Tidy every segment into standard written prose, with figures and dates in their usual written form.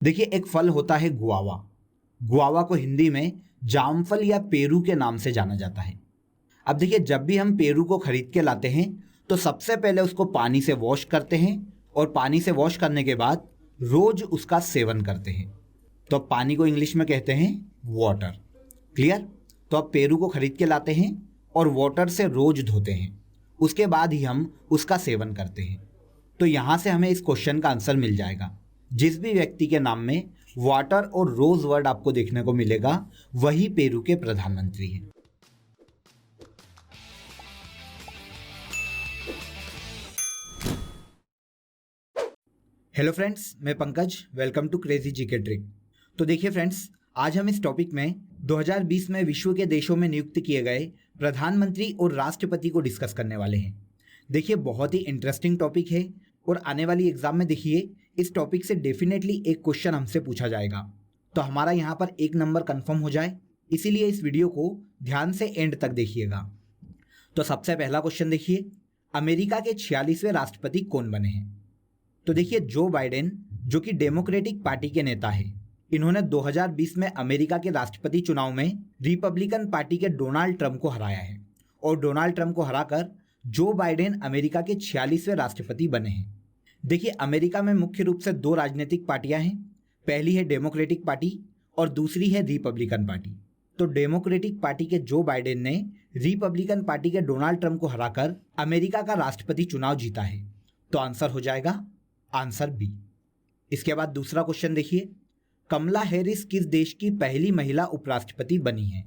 देखिए, एक फल होता है गुआवा। गुआवा को हिंदी में जामफल या पेरू के नाम से जाना जाता है। अब देखिए, जब भी हम पेरू को खरीद के लाते हैं तो सबसे पहले उसको पानी से वॉश करते हैं और पानी से वॉश करने के बाद रोज उसका सेवन करते हैं। तो अब पानी को इंग्लिश में कहते हैं वाटर। क्लियर? तो अब पेरू को खरीद के लाते हैं और वाटर से रोज धोते हैं, उसके बाद ही हम उसका सेवन करते हैं। तो यहाँ से हमें इस क्वेश्चन का आंसर मिल जाएगा। जिस भी व्यक्ति के नाम में वाटर और रोज वर्ड आपको देखने को मिलेगा वही पेरू के प्रधानमंत्री हैं। हेलो फ्रेंड्स, मैं Pankaj. Welcome to crazy GK trick. तो देखिए फ्रेंड्स, आज हम इस टॉपिक में 2020 में विश्व के देशों में नियुक्त किए गए प्रधानमंत्री और राष्ट्रपति को डिस्कस करने वाले हैं। देखिए, बहुत ही इंटरेस्टिंग टॉपिक है और आने वाली एग्जाम में देखिए इस टॉपिक से डेफिनेटली एक क्वेश्चन हमसे पूछा जाएगा। तो हमारा यहाँ पर 1 नंबर कंफर्म हो जाए, इसीलिए इस वीडियो को ध्यान से एंड तक देखिएगा। तो सबसे पहला क्वेश्चन देखिए, अमेरिका के 46वें राष्ट्रपति कौन बने हैं? तो देखिए, जो बाइडेन, जो कि डेमोक्रेटिक पार्टी के नेता है, इन्होंने 2020 में अमेरिका के राष्ट्रपति चुनाव में रिपब्लिकन पार्टी के डोनाल्ड ट्रंप को हराया है और डोनाल्ड ट्रंप को हराकर जो बाइडेन अमेरिका के 46वें राष्ट्रपति बने हैं। देखिए, अमेरिका में मुख्य रूप से 2 राजनीतिक पार्टियां हैं। पहली है डेमोक्रेटिक पार्टी और दूसरी है रिपब्लिकन पार्टी। तो डेमोक्रेटिक पार्टी के जो बाइडेन ने रिपब्लिकन पार्टी के डोनाल्ड ट्रंप को हराकर अमेरिका का राष्ट्रपति चुनाव जीता है। तो आंसर हो जाएगा आंसर बी। इसके बाद दूसरा क्वेश्चन देखिए, कमला हैरिस किस देश की पहली महिला उपराष्ट्रपति बनी है?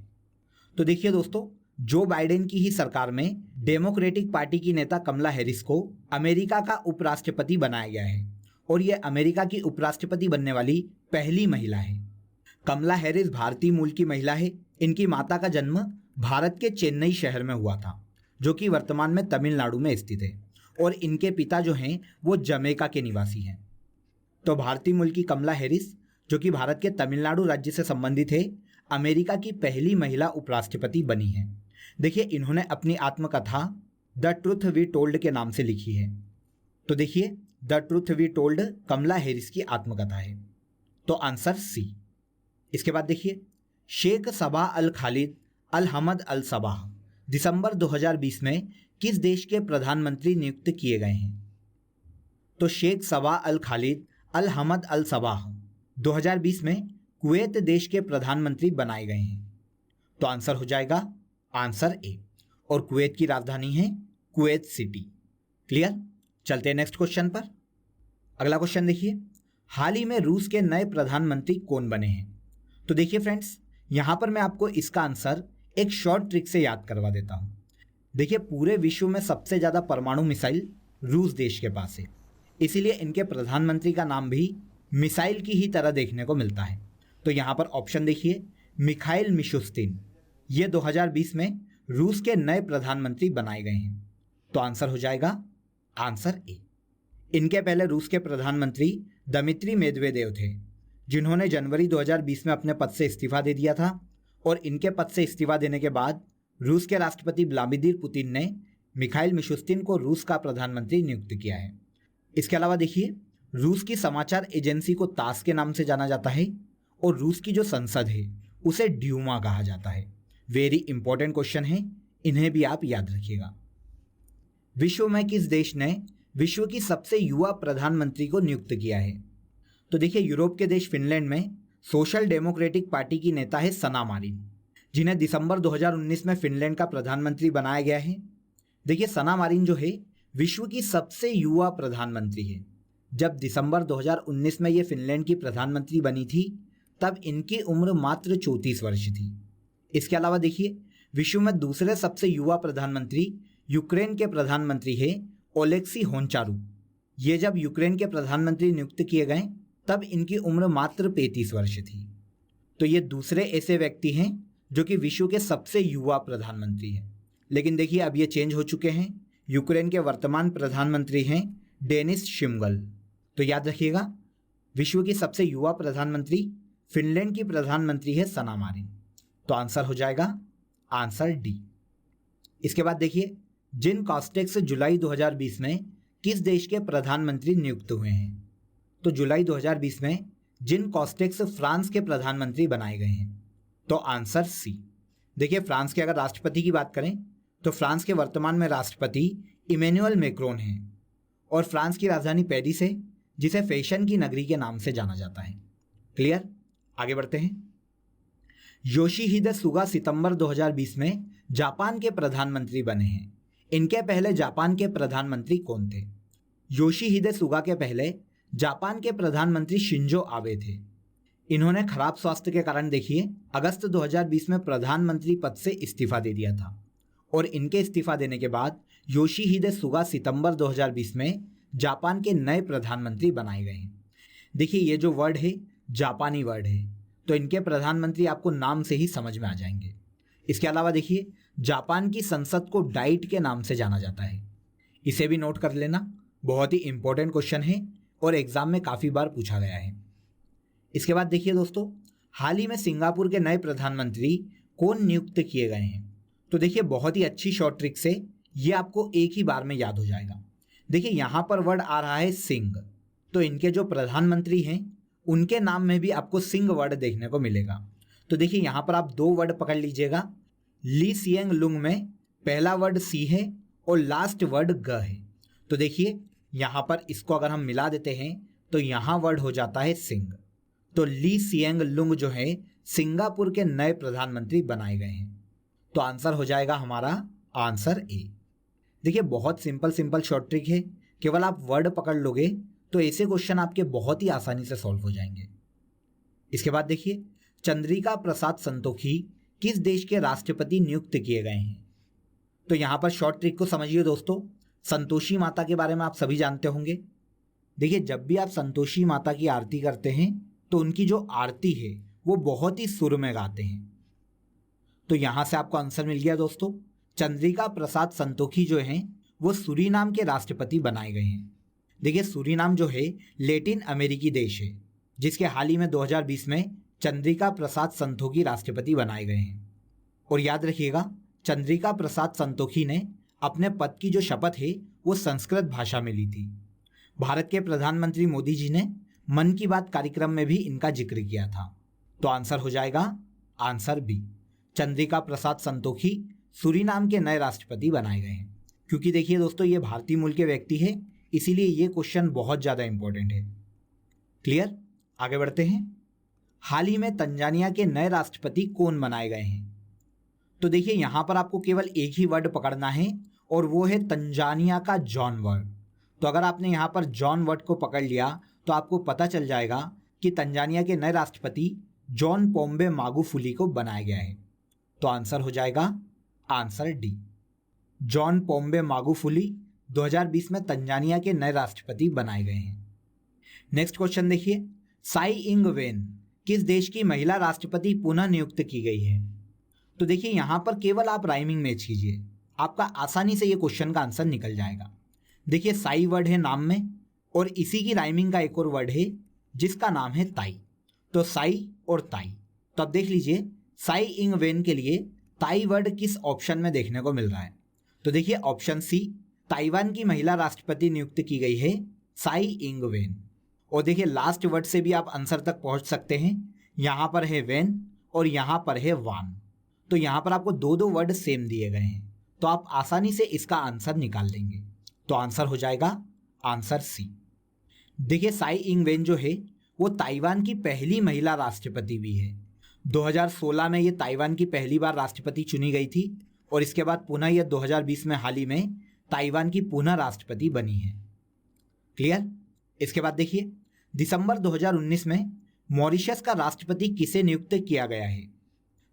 तो देखिए दोस्तों, जो बाइडेन की ही सरकार में डेमोक्रेटिक पार्टी की नेता कमला हैरिस को अमेरिका का उपराष्ट्रपति बनाया गया है और ये अमेरिका की उपराष्ट्रपति बनने वाली पहली महिला है। कमला हैरिस भारतीय मूल की महिला है। इनकी माता का जन्म भारत के चेन्नई शहर में हुआ था, जो कि वर्तमान में तमिलनाडु में स्थित है, और इनके पिता जो हैं वो जमैका के निवासी हैं। तो भारतीय मूल की कमला हैरिस, जो कि भारत के तमिलनाडु राज्य से संबंधित है, अमेरिका की पहली महिला उपराष्ट्रपति बनी है। देखिए, इन्होंने अपनी आत्मकथा द ट्रूथ वी टोल्ड के नाम से लिखी है। तो देखिए, the truth we told Kamala Harris की आत्मकथा है। तो आंसर सी। इसके बाद देखिए, Sheikh Sabah Al Khalid Al Hamad Al Sabah दिसंबर 2020 में किस देश के प्रधानमंत्री नियुक्त किए गए हैं? तो Sheikh Sabah Al Khalid Al Hamad Al Sabah 2020 में कुवैत देश के प्रधानमंत्री बनाए गए हैं। तो आंसर हो जाएगा आंसर ए, और कुवैत की राजधानी है कुवैत सिटी। क्लियर? चलते हैं नेक्स्ट क्वेश्चन पर। अगला क्वेश्चन देखिए, हाल ही में रूस के नए प्रधानमंत्री कौन बने हैं? तो देखिए फ्रेंड्स, यहां पर मैं आपको इसका आंसर एक शॉर्ट ट्रिक से याद करवा देता हूं। देखिए, पूरे विश्व में सबसे ज़्यादा परमाणु मिसाइल रूस देश के पास है, इसीलिए इनके प्रधानमंत्री का नाम भी मिसाइल की ही तरह देखने को मिलता है। तो यहाँ पर ऑप्शन देखिए, मिखाइल मिशुस्तिन, ये 2020 में रूस के नए प्रधानमंत्री बनाए गए हैं। तो आंसर हो जाएगा आंसर ए। इनके पहले रूस के प्रधानमंत्री दमित्री मेदवेदेव थे, जिन्होंने जनवरी 2020 में अपने पद से इस्तीफा दे दिया था, और इनके पद से इस्तीफा देने के बाद रूस के राष्ट्रपति व्लादिमीर पुतिन ने मिखाइल मिशुस्तिन को रूस का प्रधानमंत्री नियुक्त किया है। इसके अलावा देखिए, रूस की समाचार एजेंसी को तास के नाम से जाना जाता है और रूस की जो संसद है उसे ड्यूमा कहा जाता है। वेरी इंपॉर्टेंट क्वेश्चन है, इन्हें भी आप याद रखिएगा। विश्व में किस देश ने विश्व की सबसे युवा प्रधानमंत्री को नियुक्त किया है? तो देखिए, यूरोप के देश फिनलैंड में सोशल डेमोक्रेटिक पार्टी की नेता है सना मारिन, जिन्हें दिसंबर 2019 में फिनलैंड का प्रधानमंत्री बनाया गया है। देखिए, सना मारिन जो है विश्व की सबसे युवा प्रधानमंत्री है। जब दिसंबर 2019 में ये फिनलैंड की प्रधानमंत्री बनी थी, तब इनकी उम्र मात्र 34 वर्ष थी। इसके अलावा देखिए, विश्व में दूसरे सबसे युवा प्रधानमंत्री यूक्रेन के प्रधानमंत्री है ओलेक्सी होनचारू। ये जब यूक्रेन के प्रधानमंत्री नियुक्त किए गए तब इनकी उम्र मात्र 35 वर्ष थी। तो ये दूसरे ऐसे व्यक्ति हैं जो कि विश्व के सबसे युवा प्रधानमंत्री हैं। लेकिन देखिए, अब ये चेंज हो चुके हैं। यूक्रेन के वर्तमान प्रधानमंत्री हैं डेनिस शिमगल। तो याद रखिएगा, विश्व की सबसे युवा प्रधानमंत्री फिनलैंड की प्रधानमंत्री है सना मारिन। तो आंसर हो जाएगा आंसर डी। इसके बाद देखिए, जिन कास्टेक्स जुलाई 2020 में किस देश के प्रधानमंत्री नियुक्त हुए हैं? तो जुलाई 2020 में जिन कॉस्टेक्स फ्रांस के प्रधानमंत्री बनाए गए हैं? तो आंसर सी। देखिए फ्रांस के अगर राष्ट्रपति की बात करें तो फ्रांस के वर्तमान में राष्ट्रपति इमैनुअल मैक्रोन हैं और फ्रांस की राजधानी पेरिस है, जिसे फैशन की नगरी के नाम से जाना जाता है। क्लियर? आगे बढ़ते हैं। योशिहिदे सुगा सितंबर 2020 में जापान के प्रधानमंत्री बने हैं। इनके पहले जापान के प्रधानमंत्री कौन थे? योशिहिदे सुगा के पहले जापान के प्रधानमंत्री शिंजो आबे थे। इन्होंने खराब स्वास्थ्य के कारण देखिए अगस्त 2020 में प्रधानमंत्री पद से इस्तीफा दे दिया था और इनके इस्तीफा देने के बाद योशिहिदे सुगा सितंबर 2020 में जापान के नए प्रधानमंत्री बनाए गए हैं। देखिए ये जो वर्ड है जापानी वर्ड है, तो इनके प्रधानमंत्री आपको नाम से ही समझ में आ जाएंगे। इसके अलावा देखिए जापान की संसद को डाइट के नाम से जाना जाता है, इसे भी नोट कर लेना, बहुत ही इंपॉर्टेंट क्वेश्चन है और एग्जाम में काफ़ी बार पूछा गया है। इसके बाद देखिए दोस्तों, हाल ही में सिंगापुर के नए प्रधानमंत्री कौन नियुक्त किए गए हैं? तो देखिए बहुत ही अच्छी शॉर्ट ट्रिक से ये आपको एक ही बार में याद हो जाएगा। देखिए यहाँ पर वर्ड आ रहा है सिंग, तो इनके जो प्रधानमंत्री हैं उनके नाम में भी आपको सिंग वर्ड देखने को मिलेगा। तो देखिए यहाँ पर आप दो वर्ड पकड़ लीजिएगा। ली सिएंग लुंग में पहला वर्ड सी है और लास्ट वर्ड ग है। तो देखिए यहाँ पर इसको अगर हम मिला देते हैं तो यहाँ वर्ड हो जाता है सिंग। तो ली सिएंग लुंग जो है सिंगापुर के नए प्रधानमंत्री बनाए गए हैं। तो आंसर हो जाएगा हमारा आंसर ए। देखिए बहुत सिंपल शॉर्ट ट्रिक है, केवल आप वर्ड पकड़ लोगे तो ऐसे क्वेश्चन आपके बहुत ही आसानी से सॉल्व हो जाएंगे। इसके बाद देखिए चंद्रिका प्रसाद संतोखी किस देश के राष्ट्रपति नियुक्त किए गए हैं? तो यहाँ पर शॉर्ट ट्रिक को समझिए दोस्तों। संतोषी माता के बारे में आप सभी जानते होंगे। देखिए जब भी आप संतोषी माता की आरती करते हैं तो उनकी जो आरती है वो बहुत ही सुर में गाते हैं। तो यहाँ से आपको आंसर मिल गया दोस्तों। चंद्रिका प्रसाद संतोखी जो हैं वो सूरीनाम के राष्ट्रपति बनाए गए हैं। देखिए सूरीनाम जो है लैटिन अमेरिकी देश है, जिसके हाल ही में 2020 में चंद्रिका प्रसाद संतोखी राष्ट्रपति बनाए गए हैं। और याद रखिएगा चंद्रिका प्रसाद संतोखी ने अपने पद की जो शपथ है वो संस्कृत भाषा में ली थी। भारत के प्रधानमंत्री मोदी जी ने मन की बात कार्यक्रम में भी इनका जिक्र किया था। तो आंसर हो जाएगा answer B. Chandrika Prasad Santokhi Suriname के नए राष्ट्रपति बनाए गए हैं। क्योंकि देखिए दोस्तों ये भारतीय मूल के व्यक्ति है, इसीलिए ये क्वेश्चन बहुत ज़्यादा इंपॉर्टेंट है। क्लियर? आगे बढ़ते हैं। हाल ही में तंजानिया के नए राष्ट्रपति कौन बनाए गए हैं? तो देखिए यहाँ पर आपको केवल एक ही वर्ड पकड़ना है और वो है तंजानिया का जॉन वर्ड। तो अगर आपने यहाँ पर जॉन वर्ड को पकड़ लिया तो आपको पता चल जाएगा कि तंजानिया के नए राष्ट्रपति जॉन पोम्बे मागुफुली को बनाया गया है। तो आंसर हो जाएगा आंसर डी। जॉन पोम्बे मागुफुली 2020 में तंजानिया के नए राष्ट्रपति बनाए गए हैं। नेक्स्ट क्वेश्चन देखिए, साई इंग वेन किस देश की महिला राष्ट्रपति पुनः नियुक्त की गई है? तो देखिए यहाँ पर केवल आप राइमिंग मैच कीजिए, आपका आसानी से ये क्वेश्चन का आंसर निकल जाएगा। देखिए साई वर्ड है नाम में और इसी की राइमिंग का एक और वर्ड है जिसका नाम है ताई। तो साई और ताई। तो अब देख लीजिए साई इंग वेन के लिए ताई वर्ड किस ऑप्शन में देखने को मिल रहा है? तो देखिए ऑप्शन सी, ताइवान की महिला राष्ट्रपति नियुक्त की गई है साई इंग वेन। और देखिए लास्ट वर्ड से भी आप आंसर तक पहुंच सकते हैं। यहाँ पर है वेन और यहाँ पर है वान। तो यहाँ पर आपको दो दो वर्ड सेम दिए गए हैं, तो आप आसानी से इसका आंसर निकाल देंगे। तो आंसर हो जाएगा आंसर सी। देखिए साई इंग वेन जो है वो ताइवान की पहली महिला राष्ट्रपति भी है। 2016 में ये ताइवान की पहली बार राष्ट्रपति चुनी गई थी और इसके बाद पुनः ये 2020 में हाल ही में ताइवान की पुनः राष्ट्रपति बनी है। क्लियर? इसके बाद देखिए दिसंबर 2019 में मॉरिशस का राष्ट्रपति किसे नियुक्त किया गया है?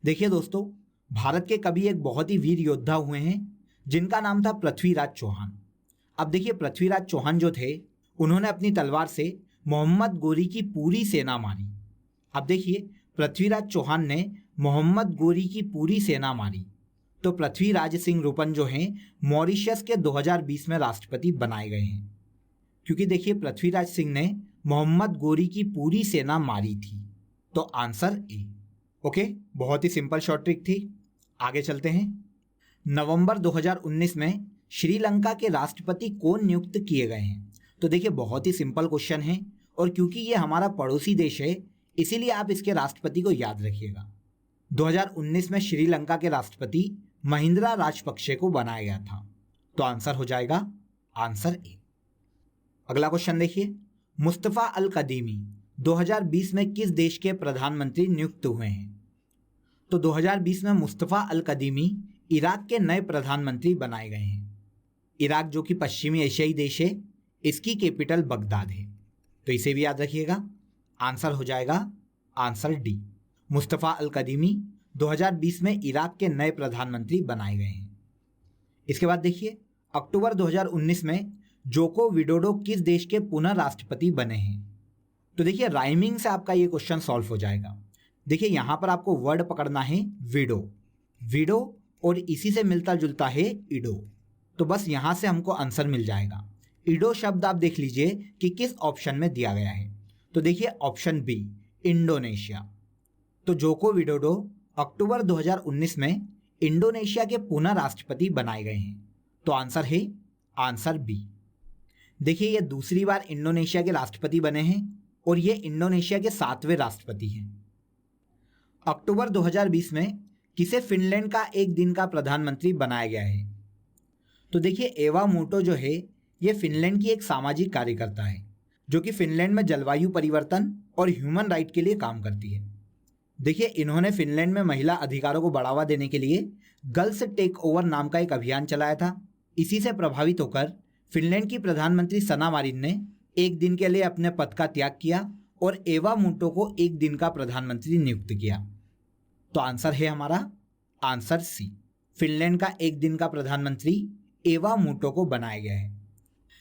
देखिए दोस्तों भारत के कभी एक बहुत ही वीर योद्धा हुए हैं जिनका नाम था पृथ्वीराज चौहान। अब देखिए पृथ्वीराज चौहान जो थे उन्होंने अपनी तलवार से मोहम्मद गोरी की पूरी सेना मारी। अब देखिए पृथ्वीराज चौहान ने मोहम्मद गोरी की पूरी सेना मारी, तो पृथ्वीराज सिंह रूपन जो हैं मॉरिशस के 2020 में राष्ट्रपति बनाए गए हैं। क्योंकि देखिए पृथ्वीराज सिंह ने मोहम्मद गोरी की पूरी सेना मारी थी। तो आंसर ए। ओके, बहुत ही सिंपल शॉर्ट ट्रिक थी। आगे चलते हैं। नवंबर 2019 में श्रीलंका के राष्ट्रपति कौन नियुक्त किए गए हैं? तो देखिए बहुत ही सिंपल क्वेश्चन है और क्योंकि ये हमारा पड़ोसी देश है इसीलिए आप इसके राष्ट्रपति को याद रखिएगा। 2019 में श्रीलंका के राष्ट्रपति महिंद्रा राजपक्षे को बनाया गया था। तो आंसर हो जाएगा आंसर ए। अगला क्वेश्चन देखिए, मुस्तफा अल कदीमी 2020 में किस देश के प्रधानमंत्री नियुक्त हुए हैं? तो 2020 में मुस्तफा अल कदीमी इराक के नए प्रधानमंत्री बनाए गए हैं। इराक जो कि पश्चिमी एशियाई देश है, इसकी कैपिटल बगदाद है। तो इसे भी याद रखिएगा। आंसर हो जाएगा आंसर डी। मुस्तफा अल कदीमी 2020 में इराक के नए प्रधानमंत्री बनाए गए हैं। इसके बाद देखिए, अक्टूबर 2019 में जोको विडोडो किस देश के पुनः राष्ट्रपति बने हैं? तो देखिए राइमिंग से आपका ये क्वेश्चन सॉल्व हो जाएगा। देखिए यहाँ पर आपको वर्ड पकड़ना है विडो, विडो और इसी से मिलता जुलता है इडो। तो बस यहाँ से हमको आंसर मिल जाएगा। इडो शब्द आप देख लीजिए कि किस ऑप्शन में दिया गया है। तो देखिए ऑप्शन बी इंडोनेशिया। तो जोको विडोडो अक्टूबर 2019 में इंडोनेशिया के पुनः राष्ट्रपति बनाए गए हैं। तो आंसर है आंसर बी। देखिए ये दूसरी बार इंडोनेशिया के राष्ट्रपति बने हैं और ये इंडोनेशिया के 7वें राष्ट्रपति हैं। अक्टूबर 2020 में किसे फिनलैंड का एक दिन का प्रधानमंत्री बनाया गया है? तो देखिए एवा मोटो जो है ये फिनलैंड की एक सामाजिक कार्यकर्ता है जो कि फिनलैंड में जलवायु परिवर्तन और ह्यूमन राइट के लिए काम करती है। देखिए इन्होंने फिनलैंड में महिला अधिकारों को बढ़ावा देने के लिए गर्ल्स टेक ओवर नाम का एक अभियान चलाया था। इसी से प्रभावित होकर फिनलैंड की प्रधानमंत्री सना मारिन ने एक दिन के लिए अपने पद का त्याग किया और एवा मोटो को एक दिन का प्रधानमंत्री नियुक्त किया। तो आंसर है हमारा आंसर सी। फिनलैंड का एक दिन का प्रधानमंत्री एवा मोटो को बनाया गया है।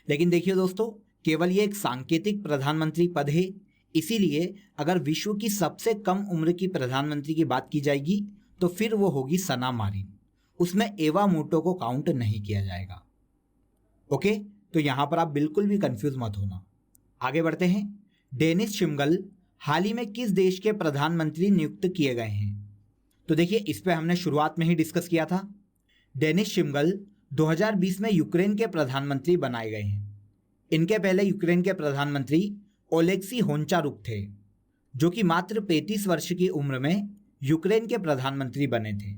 लेकिन देखिए दोस्तों, केवल ये एक सांकेतिक प्रधानमंत्री पद है, इसीलिए अगर विश्व की सबसे कम उम्र की प्रधानमंत्री की बात की जाएगी तो फिर वो होगी सना मारिन। उसमें एवा मोटो को काउंट नहीं किया जाएगा। ओके, तो यहाँ पर आप बिल्कुल भी कंफ्यूज मत होना। आगे बढ़ते हैं। डेनिस शिमगल हाल ही में किस देश के प्रधानमंत्री नियुक्त किए गए हैं? तो देखिए इस पे हमने शुरुआत में ही डिस्कस किया था। डेनिस शिमगल 2020 में यूक्रेन के प्रधानमंत्री बनाए गए हैं। इनके पहले यूक्रेन के प्रधानमंत्री ओलेक्सी होंचारुक थे जो कि मात्र 35 वर्ष की उम्र में यूक्रेन के प्रधानमंत्री बने थे।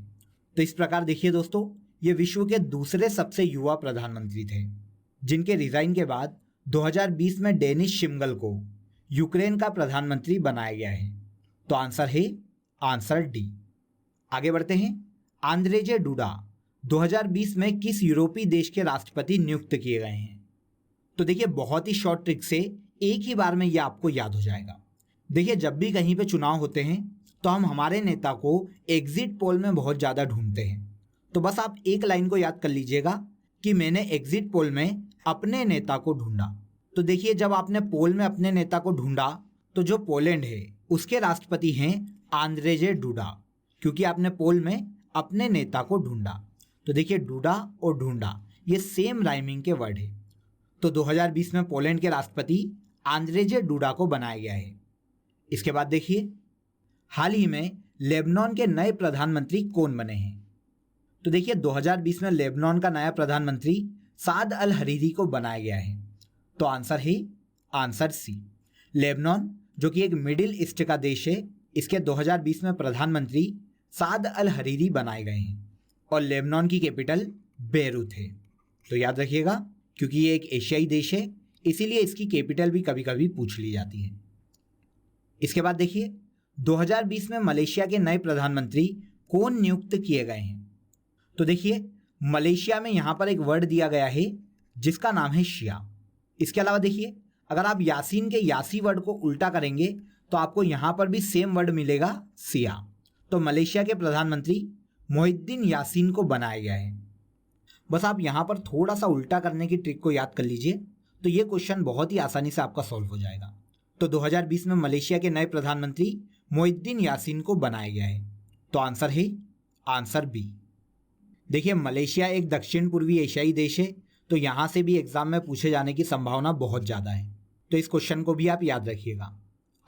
तो इस प्रकार देखिए दोस्तों, ये विश्व के दूसरे सबसे युवा प्रधानमंत्री थे जिनके रिजाइन के बाद 2020 में डेनिस शिमगल को यूक्रेन का प्रधानमंत्री बनाया गया है। तो आंसर है आंसर डी। आगे बढ़ते हैं। आंद्रेजे डूडा 2020 में किस यूरोपीय देश के राष्ट्रपति नियुक्त किए गए हैं? तो देखिए बहुत ही शॉर्ट ट्रिक से एक ही बार में ये आपको याद हो जाएगा। देखिए जब भी कहीं पे चुनाव होते हैं तो हम हमारे नेता को एग्जिट पोल में बहुत ज़्यादा ढूंढते हैं। तो बस आप एक लाइन को याद कर लीजिएगा कि मैंने एग्जिट पोल में अपने नेता को ढूंढा। तो देखिए जब आपने पोल में अपने नेता को ढूंढा तो जो पोलैंड है उसके राष्ट्रपति हैं आंद्रेजे डूडा, क्योंकि आपने पोल में अपने नेता को ढूंढा। तो देखिए डूडा और ढूंढा ये सेम राइमिंग के वर्ड है। तो 2020 में पोलैंड के राष्ट्रपति आंद्रेजे डूडा को बनाया गया है। इसके बाद देखिए हाल ही में लेबनान के नए प्रधानमंत्री कौन बने हैं? तो देखिए 2020 में लेबनान का नया प्रधानमंत्री साद अल हरीरी को बनाया गया है। तो आंसर है आंसर सी। लेबनान जो कि एक मिडिल ईस्ट का देश है, इसके 2020 में प्रधानमंत्री साद अल हरीरी बनाए गए हैं और लेबनान की कैपिटल बेरूत है। तो याद रखिएगा क्योंकि ये एक एशियाई देश है इसीलिए इसकी कैपिटल भी कभी कभी पूछ ली जाती है। इसके बाद देखिए 2020 में मलेशिया के नए प्रधानमंत्री कौन नियुक्त किए गए हैं? तो देखिए मलेशिया में यहाँ पर एक वर्ड दिया गया है जिसका नाम है शिया। इसके अलावा देखिए अगर आप यासीन के यासी वर्ड को उल्टा करेंगे तो आपको यहाँ पर भी सेम वर्ड मिलेगा सिया। तो मलेशिया के प्रधानमंत्री मोहिद्दीन यासीन को बनाया गया है। बस आप यहाँ पर थोड़ा सा उल्टा करने की ट्रिक को याद कर लीजिए तो ये क्वेश्चन बहुत ही आसानी से आपका सॉल्व हो जाएगा। तो 2020 में मलेशिया के नए प्रधानमंत्री मोहिद्दीन यासीन को बनाया गया है। तो आंसर है आंसर बी। देखिए मलेशिया एक दक्षिण पूर्वी एशियाई देश है तो यहाँ से भी एग्जाम में पूछे जाने की संभावना बहुत ज़्यादा है। तो इस क्वेश्चन को भी आप याद रखिएगा।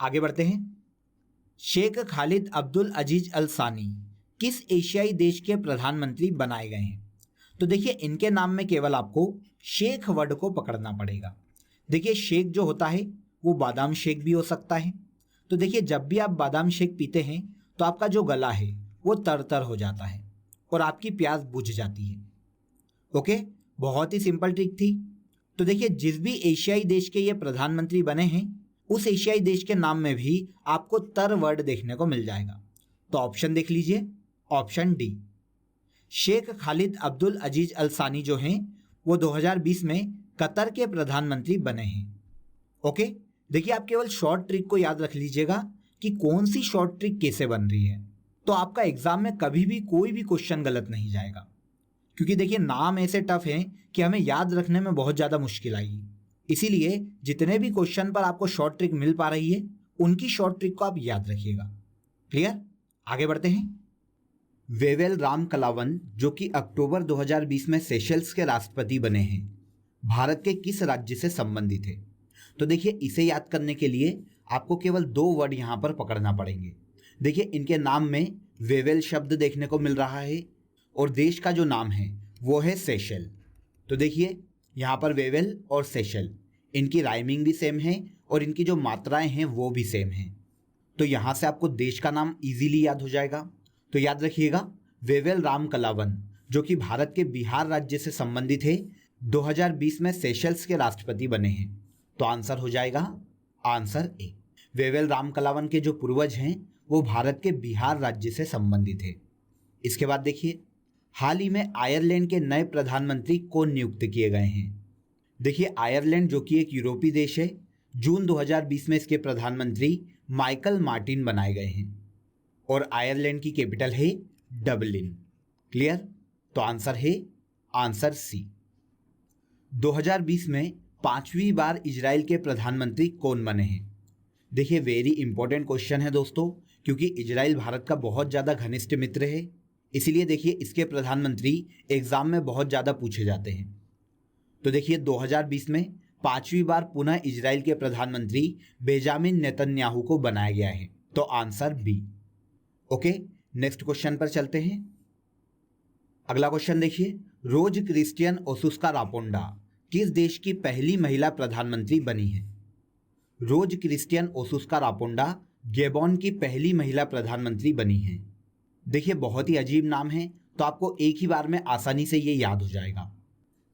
आगे बढ़ते हैं। शेख खालिद अब्दुल अजीज अल सानी किस एशियाई देश के प्रधानमंत्री बनाए गए हैं? तो देखिए इनके नाम में केवल आपको शेख वर्ड को पकड़ना पड़ेगा। देखिए शेख जो होता है वो बादाम शेक भी हो सकता है। तो देखिए, जब भी आप बादाम शेक पीते हैं तो आपका जो गला है वो तर हो जाता है और आपकी प्यास बुझ जाती है। ओके, बहुत ही सिंपल ट्रिक थी। तो देखिए, जिस भी एशियाई देश के ये प्रधानमंत्री बने हैं उस एशियाई देश के नाम में भी आपको तर वर्ड देखने को मिल जाएगा। तो ऑप्शन देख लीजिए, ऑप्शन डी, शेख खालिद अब्दुल अजीज अल सानी जो हैं वो 2020 में कतर के प्रधानमंत्री बने हैं। ओके, देखिए, आप केवल शॉर्ट ट्रिक को याद रख लीजिएगा कि कौन सी शॉर्ट ट्रिक कैसे बन रही है, तो आपका एग्जाम में कभी भी कोई भी क्वेश्चन गलत नहीं जाएगा। क्योंकि देखिए, नाम ऐसे टफ हैं कि हमें याद रखने में बहुत ज़्यादा मुश्किल आएगी। इसीलिए जितने भी क्वेश्चन पर आपको शॉर्ट ट्रिक मिल पा रही है उनकी शॉर्ट ट्रिक को आप याद रखिएगा। क्लियर? आगे बढ़ते हैं। वेवेल राम कलावन जो कि अक्टूबर 2020 में सेशल्स के राष्ट्रपति बने हैं, भारत के किस राज्य से संबंधित है? तो देखिए, इसे याद करने के लिए आपको केवल 2 वर्ड यहाँ पर पकड़ना पड़ेंगे। देखिए, इनके नाम में वेवेल शब्द देखने को मिल रहा है और देश का जो नाम है वो है सेशल। तो देखिए, यहाँ पर वेवेल और सेशल, इनकी राइमिंग भी सेम है और इनकी जो मात्राएं हैं वो भी सेम हैं। तो यहाँ से आपको देश का नाम इजीली याद हो जाएगा। तो याद रखिएगा, वेवेल राम कलावन जो कि भारत के बिहार राज्य से संबंधित है, 2020 में सेशल्स के राष्ट्रपति बने हैं। तो आंसर हो जाएगा आंसर ए। वेवेल राम कलावन के जो पूर्वज हैं वो भारत के बिहार राज्य से संबंधित है। इसके बाद देखिए, हाल ही में आयरलैंड के नए प्रधानमंत्री कौन नियुक्त किए गए हैं? देखिए, आयरलैंड जो कि एक यूरोपीय देश है, जून 2020 में इसके प्रधानमंत्री माइकल मार्टिन बनाए गए हैं और आयरलैंड की कैपिटल है डबलिन। क्लियर? तो आंसर है आंसर सी। 2020 में 5वीं बार इजराइल के प्रधानमंत्री कौन बने हैं? देखिए, वेरी इंपॉर्टेंट क्वेश्चन है दोस्तों, क्योंकि इजराइल भारत का बहुत ज़्यादा घनिष्ठ मित्र है। इसीलिए देखिए, इसके प्रधानमंत्री एग्जाम में बहुत ज़्यादा पूछे जाते हैं। तो देखिए, 2020 में 5वीं बार पुनः इजराइल के प्रधानमंत्री बेंजामिन नेतन्याहू को बनाया गया है। तो answer B. Okay, next question पर चलते हैं। अगला क्वेश्चन देखिए, रोज क्रिस्टियन ओसुस्का रापोंडा किस देश की पहली महिला प्रधानमंत्री बनी है? रोज क्रिस्टियन ओसुस्का रापोंडा गैबोन की पहली महिला प्रधानमंत्री बनी है। देखिए, बहुत ही अजीब नाम है, तो आपको एक ही बार में आसानी से ये याद हो जाएगा।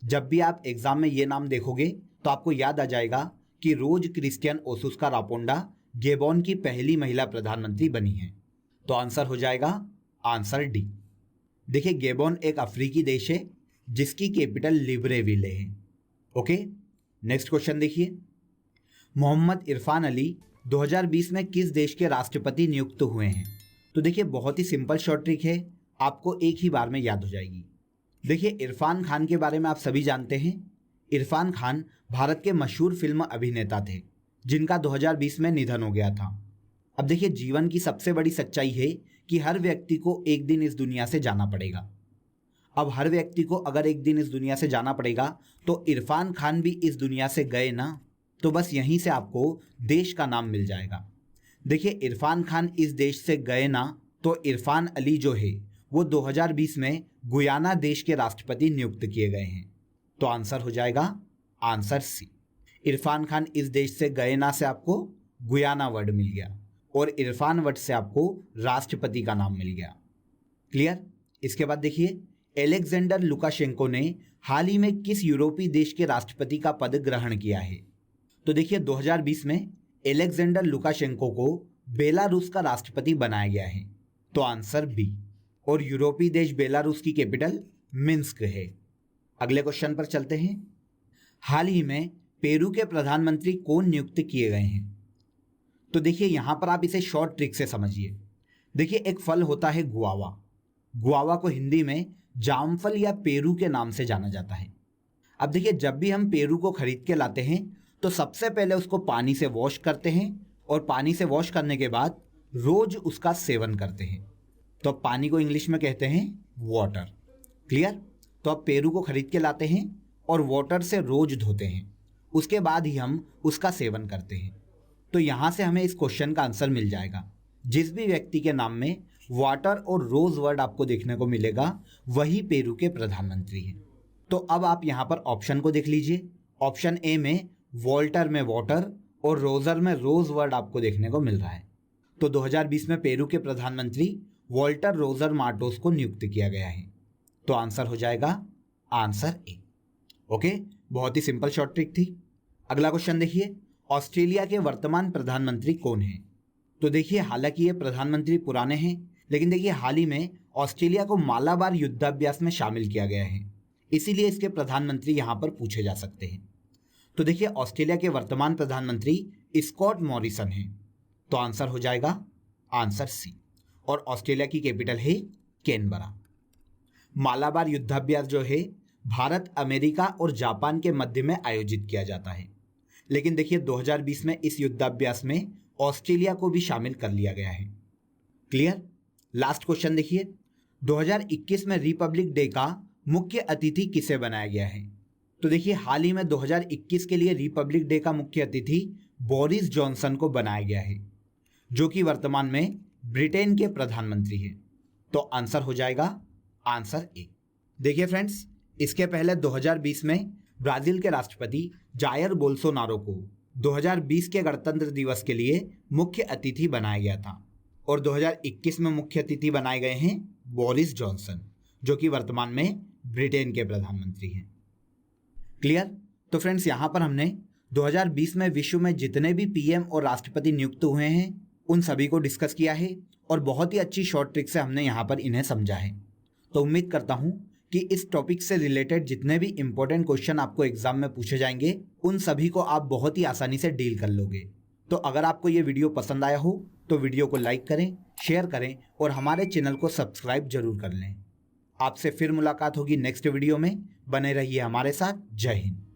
जब भी आप एग्जाम में ये नाम देखोगे तो आपको याद आ जाएगा कि रोज क्रिस्टियन ओसुस्का रापोंडा गैबोन की पहली महिला प्रधानमंत्री बनी है। तो आंसर हो जाएगा आंसर डी। देखिए, गैबोन एक अफ्रीकी देश है जिसकी कैपिटल लिब्रेविल है। ओके, नेक्स्ट क्वेश्चन देखिए, मोहम्मद इरफान अली 2020 में किस देश के राष्ट्रपति नियुक्त हुए हैं? तो देखिए, बहुत ही सिंपल शॉर्ट ट्रिक है, आपको एक ही बार में याद हो जाएगी। देखिए, इरफान खान के बारे में आप सभी जानते हैं। इरफान खान भारत के मशहूर फिल्म अभिनेता थे जिनका 2020 में निधन हो गया था। अब देखिए, जीवन की सबसे बड़ी सच्चाई है कि हर व्यक्ति को एक दिन इस दुनिया से जाना पड़ेगा। अब हर व्यक्ति को अगर एक दिन इस दुनिया से जाना पड़ेगा तो इरफान खान भी इस दुनिया से गए ना, तो बस यहीं से आपको देश का नाम मिल जाएगा। देखिए, इरफान खान इस देश से गए ना, तो इरफान अली जो है वो 2020 में गुयाना देश के राष्ट्रपति नियुक्त किए गए हैं। तो आंसर हो जाएगा आंसर सी। इरफान खान इस देश से गए ना से आपको गुयाना वर्ड मिल गया और इरफान वर्ड से आपको राष्ट्रपति का नाम मिल गया। क्लियर? इसके बाद देखिए, एलेक्जेंडर लुकाशेंको ने हाल ही में किस यूरोपीय देश के राष्ट्रपति का पद ग्रहण किया है? तो देखिए, 2020 में एलेक्जेंडर लुकाशेंको को बेलारूस का राष्ट्रपति बनाया गया है। तो आंसर बी। और यूरोपीय देश बेलारूस की कैपिटल मिन्स्क है। अगले क्वेश्चन पर चलते हैं। हाल ही में पेरू के प्रधानमंत्री कौन नियुक्त किए गए हैं? तो देखिए, यहां पर आप इसे शॉर्ट ट्रिक से समझिए। देखिए, एक फल होता है गुआवा। गुआवा को हिंदी में जामफल या पेरू के नाम से जाना जाता है। अब देखिए, जब भी हम पेरू को खरीद के लाते हैं तो सबसे पहले उसको पानी से वॉश करते हैं और पानी से वॉश करने के बाद रोज उसका सेवन करते हैं। तो पानी को इंग्लिश में कहते हैं वाटर। क्लियर? तो अब पेरू को खरीद के लाते हैं और वाटर से रोज धोते हैं, उसके बाद ही हम उसका सेवन करते हैं। तो यहाँ से हमें इस क्वेश्चन का आंसर मिल जाएगा। जिस भी व्यक्ति के नाम में वाटर और रोज वर्ड आपको देखने को मिलेगा वही पेरू के प्रधानमंत्री हैं। तो अब आप यहाँ पर ऑप्शन को देख लीजिए। ऑप्शन ए में वॉल्टर में वाटर और रोजर में रोज वर्ड आपको देखने को मिल रहा है। तो 2020 में पेरू के प्रधानमंत्री वॉल्टर रोजर मार्टोस को नियुक्त किया गया है। तो आंसर हो जाएगा आंसर ए। ओके, बहुत ही सिंपल शॉर्ट ट्रिक थी। अगला क्वेश्चन देखिए, ऑस्ट्रेलिया के वर्तमान प्रधानमंत्री कौन हैं? तो देखिए, हालांकि ये प्रधानमंत्री पुराने हैं, लेकिन देखिए हाल ही में ऑस्ट्रेलिया को मालाबार युद्धाभ्यास में शामिल किया गया है, इसीलिए इसके प्रधानमंत्री यहाँ पर पूछे जा सकते हैं। तो देखिए, ऑस्ट्रेलिया के वर्तमान प्रधानमंत्री स्कॉट मॉरिसन हैं। तो आंसर हो जाएगा आंसर सी। और ऑस्ट्रेलिया की कैपिटल है कैनबरा। मालाबार युद्धाभ्यास जो है भारत, अमेरिका और जापान के मध्य में आयोजित किया जाता है, लेकिन देखिए 2020 में इस युद्धाभ्यास में ऑस्ट्रेलिया को भी शामिल कर लिया गया है। क्लियर? लास्ट क्वेश्चन देखिए, 2021 में रिपब्लिक डे का मुख्य अतिथि किसे बनाया गया है? तो देखिए, हाल ही में 2021 के लिए रिपब्लिक डे का मुख्य अतिथि बोरिस जॉनसन को बनाया गया है, जो कि वर्तमान में ब्रिटेन के प्रधानमंत्री हैं। तो आंसर हो जाएगा आंसर ए। देखिए फ्रेंड्स, इसके पहले 2020 में ब्राजील के राष्ट्रपति जायर बोल्सोनारो को 2020 के गणतंत्र दिवस के लिए मुख्य अतिथि बनाया गया था, और 2021 में मुख्य अतिथि बनाए गए हैं बोरिस जॉनसन, जो कि वर्तमान में ब्रिटेन के प्रधानमंत्री हैं। क्लियर? तो फ्रेंड्स, यहाँ पर हमने 2020 में विश्व में जितने भी पीएम और राष्ट्रपति नियुक्त हुए हैं उन सभी को डिस्कस किया है, और बहुत ही अच्छी शॉर्ट ट्रिक से हमने यहाँ पर इन्हें समझा है। तो उम्मीद करता हूँ कि इस टॉपिक से रिलेटेड जितने भी इंपॉर्टेंट क्वेश्चन आपको एग्जाम में पूछे जाएंगे उन सभी को आप बहुत ही आसानी से डील कर लोगे। तो अगर आपको ये वीडियो पसंद आया हो तो वीडियो को लाइक करें, शेयर करें और हमारे चैनल को सब्सक्राइब जरूर कर लें। आपसे फिर मुलाकात होगी नेक्स्ट वीडियो में। बने रहिए हमारे साथ। जय हिंद।